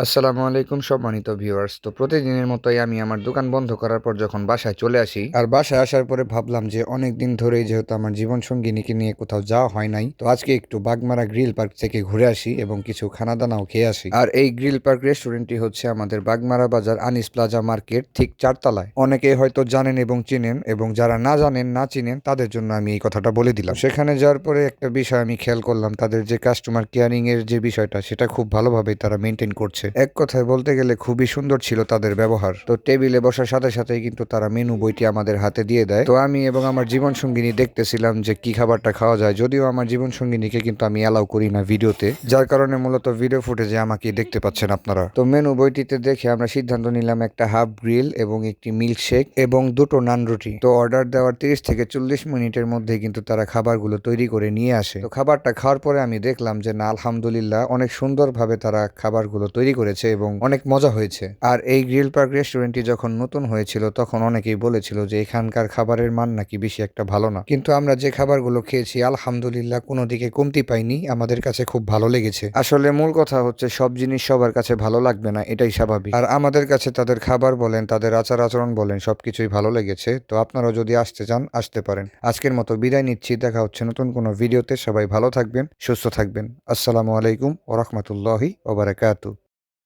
আসসালামু আলাইকুম সম্মানিত ভিউয়ার্স। তো প্রতিদিনের মতোই আমি আমার দোকান বন্ধ করার পর যখন বাসায় চলে আসি, আর বাসায় আসার পরে ভাবলাম যে অনেক দিন ধরেই যেহেতু আমার জীবন সঙ্গিনীকে নিয়ে কোথাও যাওয়া হয় নাই, তো আজকে একটু বাগমারা গ্রিল পার্ক থেকে ঘুরে আসি এবং কিছু খানাদানাও খেয়ে আসি। আর এই গ্রিল পার্ক রেস্টুরেন্টটি হচ্ছে আমাদের বাগমারা বাজার আনিস প্লাজা মার্কেট ঠিক 4 তলায়। অনেকেই হয়তো জানেন এবং চিনেন, এবং যারা না জানেন না চিনেন তাদের জন্য আমি এই কথাটা বলে দিলাম। সেখানে যাওয়ার পরে একটা বিষয় আমি খেয়াল করলাম, তাদের যে কাস্টমার কেয়ারিং এর যে বিষয়টা সেটা খুব ভালোভাবে তারা মেনটেন করছে। এক কথায় বলতে গেলে খুবই সুন্দর ছিল তাদের ব্যবহার। তো টেবিলে বসার সাথে সাথেই কিন্তু তারা মেনু বইটি আমাদের হাতে দিয়ে দেয়। তো আমি এবং আমার জীবন সঙ্গিনী দেখতেছিলাম যে কি খাবারটা খাওয়া যায়, যদিও আমার জীবন সঙ্গিনীকে কিন্তু আমি অ্যালাউ করি না ভিডিওতে, যার কারণে মূলত ভিডিও ফুটেজে আমাকে দেখতে পাচ্ছেন আপনারা। তো মেনু বইটিতে দেখে আমরা সিদ্ধান্ত নিলাম একটা হাফ গ্রিল এবং একটি মিল্কশেক এবং দুটো নান রুটি। তো অর্ডার দেওয়ার 30 থেকে 40 মিনিটের মধ্যে কিন্তু তারা খাবারগুলো তৈরি করে নিয়ে আসে। তো খাবারটা খাওয়ার পরে আমি দেখলাম যে না, আলহামদুলিল্লাহ অনেক সুন্দরভাবে তারা খাবারগুলো তৈরি করেছে এবং অনেক মজা হয়েছে। আর এই গ্রিল পার্ক রেস্টুরেন্টটি যখন নতুন হয়েছিল তখন অনেকেই বলেছিল যে এখানকার খাবারের মান নাকি বেশি একটা ভালো না, কিন্তু আমরা যে খাবারগুলো খেয়েছি আলহামদুলিল্লাহ কোনো দিকে কমতি পাইনি, আমাদের কাছে খুব ভালো লেগেছে। আসলে মূল কথা হচ্ছে সব জিনিস সবার কাছে ভালো লাগবে না, এটাই স্বাভাবিক। আর আমাদের কাছে তাদের খাবার বলেন, তাদের আচার আচরণ বলেন, সবকিছুই ভালো লেগেছে। তো আপনারাও যদি আসতে চান আসতে পারেন। আজকের মতো বিদায় নিচ্ছি, দেখা হচ্ছে নতুন কোনো ভিডিওতে। সবাই ভালো থাকবেন, সুস্থ থাকবেন। আসসালামু আলাইকুম ওয়া রাহমাতুল্লাহি ওয়া বারাকাতুহু।